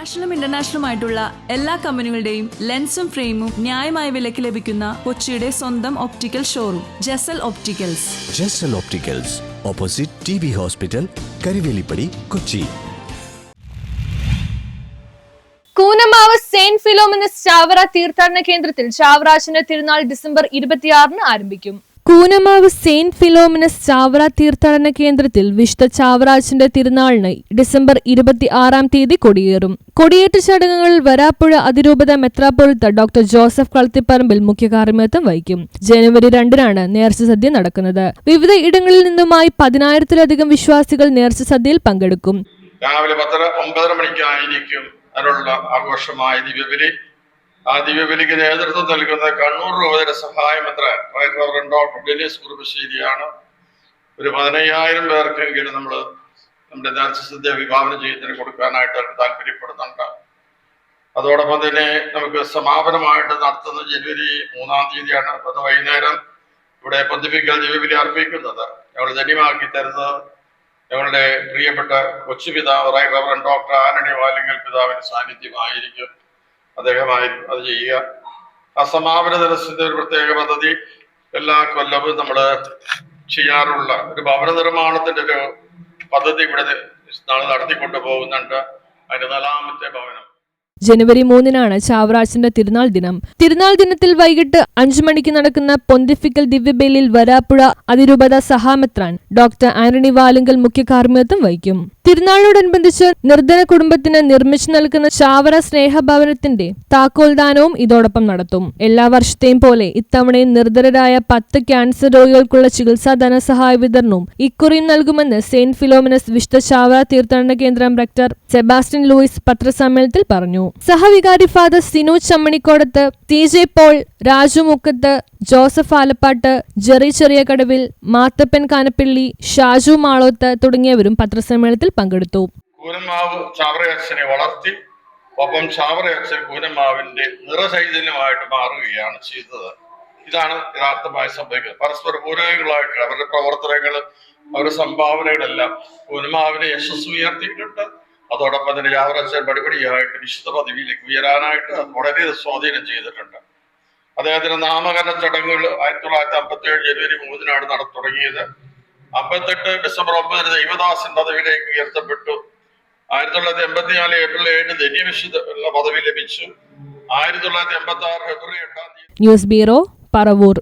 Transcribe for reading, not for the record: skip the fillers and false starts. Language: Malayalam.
നാഷണലും ഇന്റർനാഷണലുമായിട്ടുള്ള എല്ലാ കമ്പനികളുടെയും ലെൻസും ഫ്രെയിമും ന്യായമായ വിലയ്ക്ക് ലഭിക്കുന്ന കൊച്ചിയുടെ സ്വന്തം optical showroom Jesal opticals. Jesal opticals, opposite TB hospital, Karivelippady, Kochi. Koonammavu saint Philomena's Chavara തീർത്ഥാടന കേന്ദ്രത്തിൽ ചാവറാച്ചന്റെ തിരുനാൾ ഡിസംബർ 26 ആരംഭിക്കും. കൂനമാവ് സെന്റ് ഫിലോമിനസ് ചാവറ തീർത്ഥാടന കേന്ദ്രത്തിൽ വിശുദ്ധ ചാവറാച്ചന്റെ തിരുനാളിന് ഡിസംബർ 26 കൊടിയേറും. കൊടിയേറ്റ ചടങ്ങുകളിൽ വരാപ്പുഴ അതിരൂപത മെത്രാപ്പൊലീത്ത ഡോക്ടർ ജോസഫ് കളത്തിപ്പറമ്പിൽ മുഖ്യ കാർമ്മികത്വം വഹിക്കും. ജനുവരി 2 നേർച്ച സദ്യ നടക്കുന്നത്. വിവിധ ഇടങ്ങളിൽ നിന്നുമായി 10,000-ലധികം വിശ്വാസികൾ നേർച്ച സദ്യയിൽ പങ്കെടുക്കും. രാവിലെ 9:30 മണിക്കായിരിക്കും അതിനുള്ള ആഘോഷമായ ദിവ്യബലി. ആ ദിവ്യബലിക്ക് നേതൃത്വം നൽകുന്ന കണ്ണൂർ രൂപതയുടെ സഹായമെത്ര റവറൻഡ് ഡോക്ടർ ഡെന്നിസ് കുറുപ്പശ്ശേരിയാണ്. ഒരു 15,000 പേർക്കെങ്കിലും നമ്മൾ നമ്മുടെ നേർച്ച സദ്യ വിഭാവനം ചെയ്യുന്നതിന് കൊടുക്കാനായിട്ട് താല്പര്യപ്പെടുന്നുണ്ട്. അതോടൊപ്പം തന്നെ നമുക്ക് സമാപനമായിട്ട് നടത്തുന്ന ജനുവരി 3 അത് വൈകുന്നേരം ഇവിടെ പൊന്തിഫിക്കൽ ദിവ്യബലി അർപ്പിക്കുന്നത്. ഞങ്ങൾ ധന്യമാക്കി തരുന്നത് ഞങ്ങളുടെ പ്രിയപ്പെട്ട കൊച്ചുപിതാവ് റവറൻഡ് ഡോക്ടർ ആന്റണി വാലിങ്കൽ പിതാവിന്റെ സാന്നിധ്യമായിരിക്കും. അദ്ദേഹമായിരിക്കും അത് ചെയ്യുക. ആ സമാപന ദിവസത്തിന്റെ ഒരു പ്രത്യേക പദ്ധതി എല്ലാ കൊല്ലവും നമ്മൾ ചെയ്യാറുള്ള ഒരു ഭവന നിർമ്മാണത്തിന്റെ ഒരു പദ്ധതി ഇവിടെ നടത്തിക്കൊണ്ടു പോകുന്നുണ്ട്. അതിന്റെ 4ാമത്തെ ഭവനം. ജനുവരി 3 ചാവറാച്ചന്റെ തിരുനാൾ ദിനം. തിരുനാൾ ദിനത്തിൽ വൈകിട്ട് 5 മണിക്ക് നടക്കുന്ന പൊന്തിഫിക്കൽ ദിവ്യബലിയിൽ വരാപ്പുഴ അതിരൂപത സഹാമെത്രാൻ ഡോക്ടർ ആന്റണി വാലുങ്കൽ മുഖ്യ കാർമ്മികത്വം വഹിക്കും. തിരുനാളിനോടനുബന്ധിച്ച് നിർധന കുടുംബത്തിന് നിർമ്മിച്ചു നൽകുന്ന ചാവറ സ്നേഹഭവനത്തിന്റെ താക്കോൽദാനവും ഇതോടൊപ്പം നടത്തും. എല്ലാ വർഷത്തെയും പോലെ ഇത്തവണയും നിർധനരായ 10 ക്യാൻസർ രോഗികൾക്കുള്ള ചികിത്സാ ധനസഹായ വിതരണവും ഇക്കുറിയും നൽകുമെന്ന് സെന്റ് ഫിലോമിനസ് വിശുദ്ധ ചാവറ തീർത്ഥാടന കേന്ദ്രം റെക്ടർ സെബാസ്റ്റ്യൻ ലൂയിസ് പത്രസമ്മേളനത്തിൽ പറഞ്ഞു. സഹവികാരി father Sinu Chammanikkodath, TJ Paul, Raju Mukkath, Joseph Alappad, Jerry ചെറിയ കടവിൽ, മാത്തപ്പൻ കാനപ്പിള്ളി, ഷാജു മാളോത്ത് തുടങ്ങിയവരും പത്രസമ്മേളനത്തിൽ പങ്കെടുത്തു. കൂനമാവ് ചാവറയച്ഛനെ വളർത്തി, ഒപ്പം ചാവറയച്ഛൻ കൂനമാവിന്റെ നിറചൈതന്യമായിട്ട് മാറുകയാണ് ചെയ്തത്. ഇതാണ് യഥാർത്ഥമായ സംഭവിക്കുന്നത്. പരസ്പര പൂരകങ്ങളായിട്ട് അവരുടെ പ്രവർത്തനങ്ങൾ, അവരുടെ സംഭാവനകളെല്ലാം കൂനമാവിനെ യശസ് ഉയർത്തിയിട്ടുണ്ട്. അതോടൊപ്പം തന്നെ ചാവറയച്ഛൻ പടിപടിയായിട്ട് വിശുദ്ധ പദവിയിലേക്ക് ഉയരാനായിട്ട് വളരെ സ്വാധീനം ചെയ്തിട്ടുണ്ട്. അദ്ദേഹത്തിന്റെ നാമകരണ ചടങ്ങുകൾ 1957 ജനുവരി 3 തുടങ്ങിയത്. 58 ഡിസംബർ 9 ദൈവദാസൻ പദവിയിലേക്ക് ഉയർത്തപ്പെട്ടു. 1984 ഏപ്രിൽ 7 ധന്യവിശുദ്ധ പദവി ലഭിച്ചു. 1986 ഫെബ്രുവരി 8 ന്യൂസ് ബ്യൂറോ, പറവൂർ.